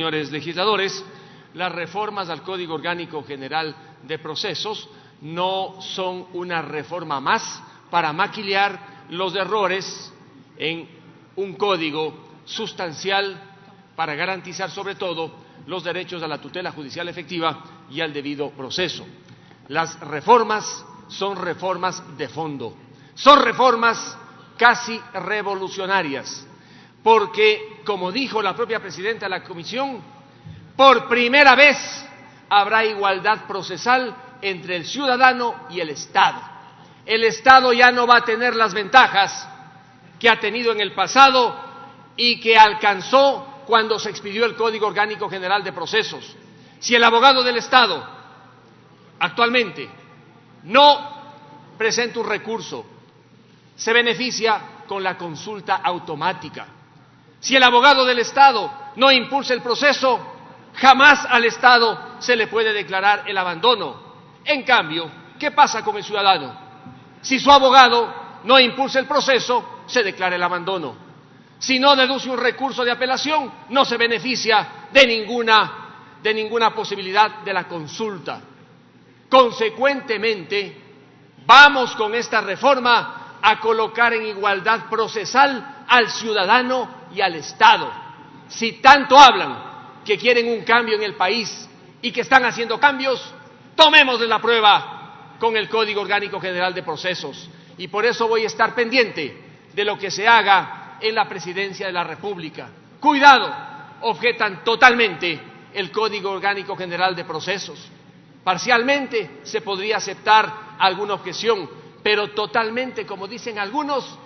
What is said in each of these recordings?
Señores legisladores, las reformas al Código Orgánico General de Procesos no son una reforma más para maquillar los errores en un código sustancial para garantizar sobre todo los derechos a la tutela judicial efectiva y al debido proceso. Las reformas son reformas de fondo, son reformas casi revolucionarias, porque, como dijo la propia presidenta de la Comisión, por primera vez habrá igualdad procesal entre el ciudadano y el Estado. El Estado ya no va a tener las ventajas que ha tenido en el pasado y que alcanzó cuando se expidió el Código Orgánico General de Procesos. Si el abogado del Estado actualmente no presenta un recurso, se beneficia con la consulta automática. Si el abogado del Estado no impulsa el proceso, jamás al Estado se le puede declarar el abandono. En cambio, ¿qué pasa con el ciudadano? Si su abogado no impulsa el proceso, se declara el abandono. Si no deduce un recurso de apelación, no se beneficia de ninguna posibilidad de la consulta. Consecuentemente, vamos con esta reforma a colocar en igualdad procesal al ciudadano y al Estado. Si tanto hablan que quieren un cambio en el país y que están haciendo cambios, tomémosle la prueba con el Código Orgánico General de Procesos. Y por eso voy a estar pendiente de lo que se haga en la Presidencia de la República. Cuidado, objetan totalmente el Código Orgánico General de Procesos. Parcialmente se podría aceptar alguna objeción, pero totalmente, como dicen algunos,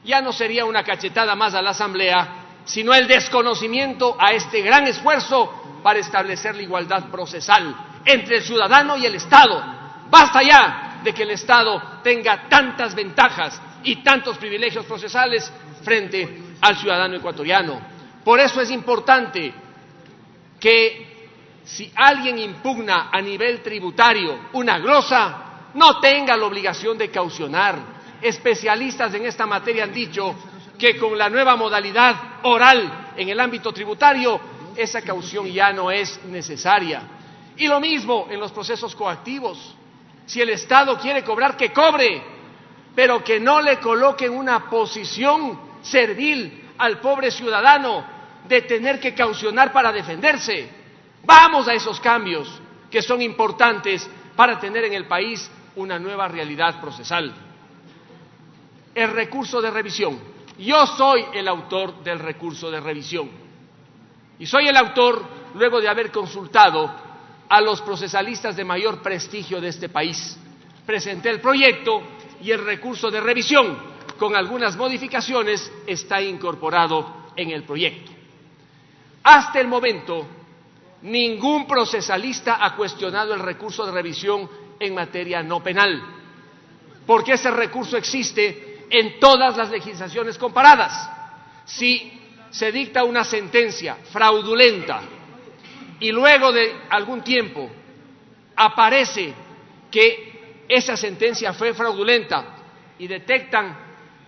ya no sería una cachetada más a la Asamblea, sino el desconocimiento a este gran esfuerzo para establecer la igualdad procesal entre el ciudadano y el Estado. Basta ya de que el Estado tenga tantas ventajas y tantos privilegios procesales frente al ciudadano ecuatoriano. Por eso es importante que si alguien impugna a nivel tributario una glosa, no tenga la obligación de caucionar. Especialistas en esta materia han dicho que con la nueva modalidad oral en el ámbito tributario, esa caución ya no es necesaria. Y lo mismo en los procesos coactivos. Si el Estado quiere cobrar, que cobre, pero que no le coloque en una posición servil al pobre ciudadano de tener que caucionar para defenderse. Vamos a esos cambios que son importantes para tener en el país una nueva realidad procesal. El recurso de revisión. Yo soy el autor del recurso de revisión. Y soy el autor luego de haber consultado a los procesalistas de mayor prestigio de este país. Presenté el proyecto y el recurso de revisión, con algunas modificaciones, está incorporado en el proyecto. Hasta el momento, ningún procesalista ha cuestionado el recurso de revisión en materia no penal, porque ese recurso existe en todas las legislaciones comparadas. Si se dicta una sentencia fraudulenta y luego de algún tiempo aparece que esa sentencia fue fraudulenta y detectan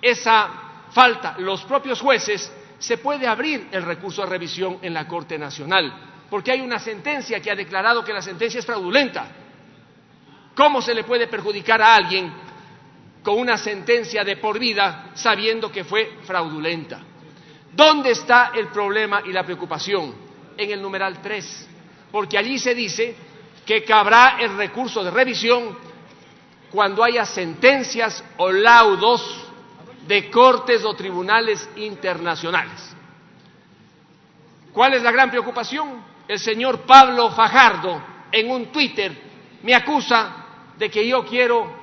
esa falta los propios jueces, se puede abrir el recurso de revisión en la Corte Nacional, porque hay una sentencia que ha declarado que la sentencia es fraudulenta. ¿Cómo se le puede perjudicar a alguien con una sentencia de por vida sabiendo que fue fraudulenta? ¿Dónde está el problema y la preocupación? En el numeral 3, porque allí se dice que cabrá el recurso de revisión cuando haya sentencias o laudos de cortes o tribunales internacionales. ¿Cuál es la gran preocupación? El señor Pablo Fajardo en un Twitter me acusa de que yo quiero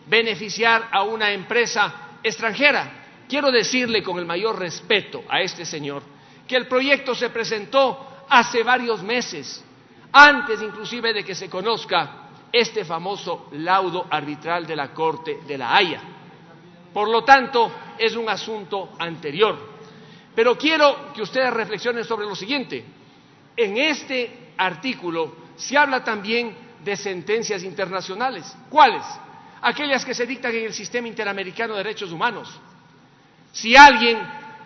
beneficiar a una empresa extranjera. Quiero decirle con el mayor respeto a este señor que el proyecto se presentó hace varios meses, antes inclusive de que se conozca este famoso laudo arbitral de la Corte de La Haya. Por lo tanto, es un asunto anterior. Pero quiero que ustedes reflexionen sobre lo siguiente. En este artículo se habla también de sentencias internacionales. ¿Cuáles? Aquellas que se dictan en el Sistema Interamericano de Derechos Humanos. Si alguien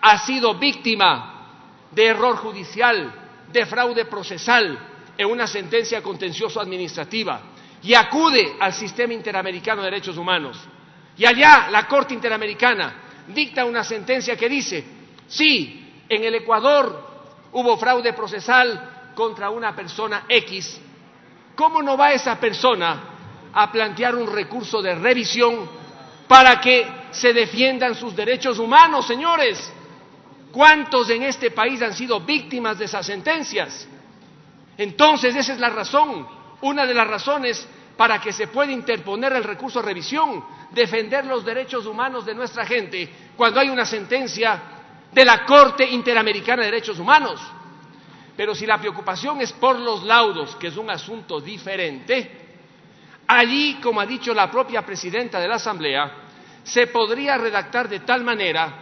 ha sido víctima de error judicial, de fraude procesal en una sentencia contencioso-administrativa y acude al Sistema Interamericano de Derechos Humanos, y allá la Corte Interamericana dicta una sentencia que dice: sí, en el Ecuador hubo fraude procesal contra una persona X, ¿cómo no va esa persona a plantear un recurso de revisión para que se defiendan sus derechos humanos, señores? ¿Cuántos en este país han sido víctimas de esas sentencias? Entonces, esa es la razón, una de las razones para que se pueda interponer el recurso de revisión, defender los derechos humanos de nuestra gente cuando hay una sentencia de la Corte Interamericana de Derechos Humanos. Pero si la preocupación es por los laudos, que es un asunto diferente, allí, como ha dicho la propia presidenta de la Asamblea, se podría redactar de tal manera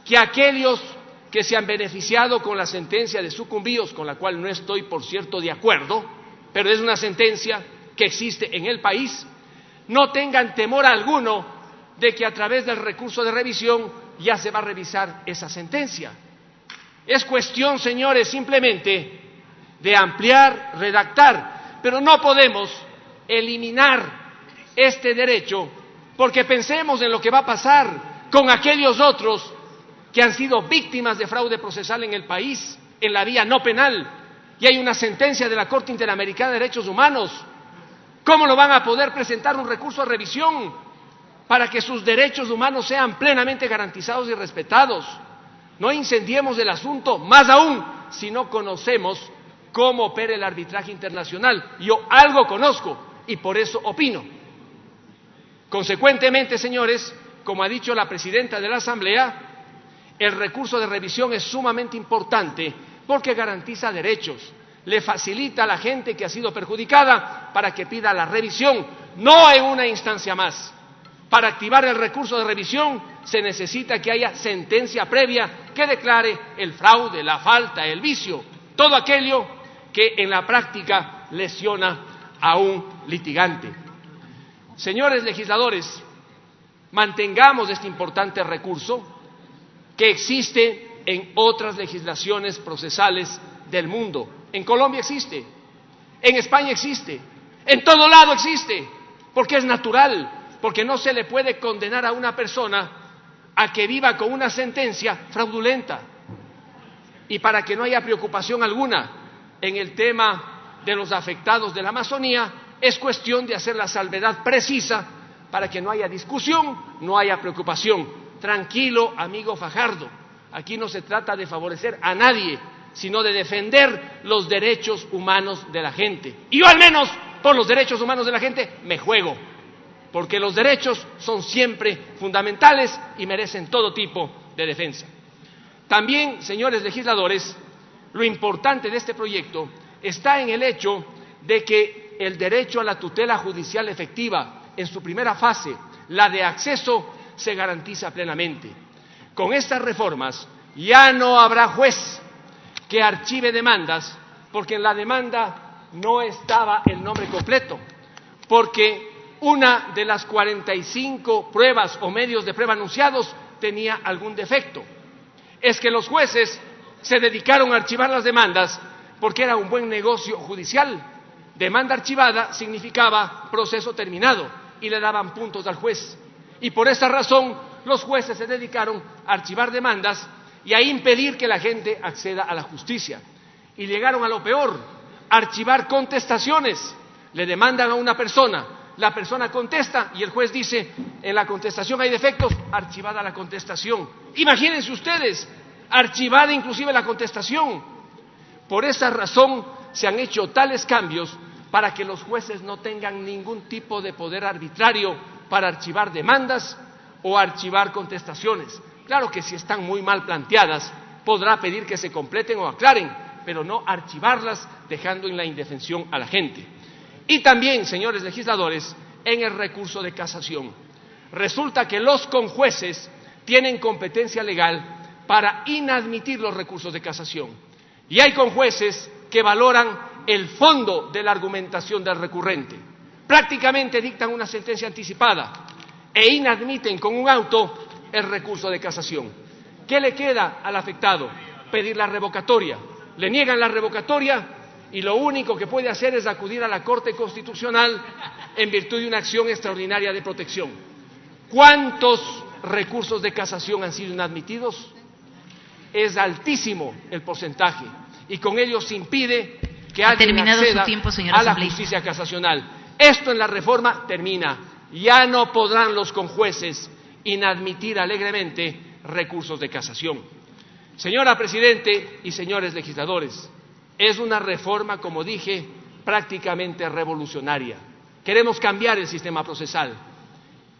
que aquellos que se han beneficiado con la sentencia de sucumbíos, con la cual no estoy, por cierto, de acuerdo, pero es una sentencia que existe en el país, no tengan temor alguno de que a través del recurso de revisión ya se va a revisar esa sentencia. Es cuestión, señores, simplemente de ampliar, redactar, pero no podemos eliminar este derecho porque pensemos en lo que va a pasar con aquellos otros que han sido víctimas de fraude procesal en el país, en la vía no penal, y hay una sentencia de la Corte Interamericana de Derechos Humanos. ¿Cómo no van a poder presentar un recurso de revisión para que sus derechos humanos sean plenamente garantizados y respetados? No incendiemos el asunto, más aún si no conocemos cómo opera el arbitraje internacional. Yo algo conozco y por eso opino. Consecuentemente, señores, como ha dicho la presidenta de la Asamblea, el recurso de revisión es sumamente importante porque garantiza derechos, le facilita a la gente que ha sido perjudicada para que pida la revisión, no en una instancia más. Para activar el recurso de revisión se necesita que haya sentencia previa que declare el fraude, la falta, el vicio, todo aquello que en la práctica lesiona a un litigante. Señores legisladores, mantengamos este importante recurso que existe en otras legislaciones procesales del mundo. En Colombia existe, en España existe, en todo lado existe, porque es natural, porque no se le puede condenar a una persona a que viva con una sentencia fraudulenta. Y para que no haya preocupación alguna en el tema de los afectados de la Amazonía, es cuestión de hacer la salvedad precisa para que no haya discusión, no haya preocupación. Tranquilo, amigo Fajardo, aquí no se trata de favorecer a nadie, sino de defender los derechos humanos de la gente. Y yo al menos, por los derechos humanos de la gente, me juego, porque los derechos son siempre fundamentales y merecen todo tipo de defensa. También, señores legisladores, lo importante de este proyecto está en el hecho de que el derecho a la tutela judicial efectiva, en su primera fase, la de acceso, se garantiza plenamente. Con estas reformas ya no habrá juez que archive demandas porque en la demanda no estaba el nombre completo, porque una de las 45 pruebas o medios de prueba anunciados tenía algún defecto. Es que los jueces se dedicaron a archivar las demandas porque era un buen negocio judicial. Demanda archivada significaba proceso terminado y le daban puntos al juez. Y por esa razón los jueces se dedicaron a archivar demandas y a impedir que la gente acceda a la justicia. Y llegaron a lo peor, archivar contestaciones. Le demandan a una persona, la persona contesta y el juez dice, en la contestación hay defectos, archivada la contestación. Imagínense ustedes, archivada inclusive la contestación. Por esa razón se han hecho tales cambios para que los jueces no tengan ningún tipo de poder arbitrario para archivar demandas o archivar contestaciones. Claro que si están muy mal planteadas, podrá pedir que se completen o aclaren, pero no archivarlas dejando en la indefensión a la gente. Y también, señores legisladores, en el recurso de casación. Resulta que los conjueces tienen competencia legal para inadmitir los recursos de casación. Y hay conjueces que valoran el fondo de la argumentación del recurrente. Prácticamente dictan una sentencia anticipada e inadmiten con un auto el recurso de casación. ¿Qué le queda al afectado? Pedir la revocatoria. le niegan la revocatoria y lo único que puede hacer es acudir a la Corte Constitucional en virtud de una acción extraordinaria de protección. ¿Cuántos recursos de casación han sido inadmitidos? Es altísimo el porcentaje y con ello se impide que alguien acceda a la justicia casacional. Esto en la reforma termina. Ya no podrán los conjueces inadmitir alegremente recursos de casación. Señora Presidente y señores legisladores, es una reforma, como dije, prácticamente revolucionaria. Queremos cambiar el sistema procesal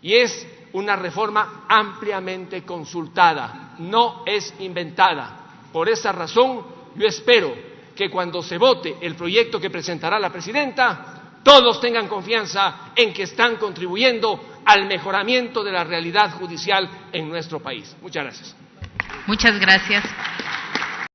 y es una reforma ampliamente consultada, no es inventada. Por esa razón, yo espero que cuando se vote el proyecto que presentará la Presidenta, todos tengan confianza en que están contribuyendo al mejoramiento de la realidad judicial en nuestro país. Muchas gracias. Muchas gracias.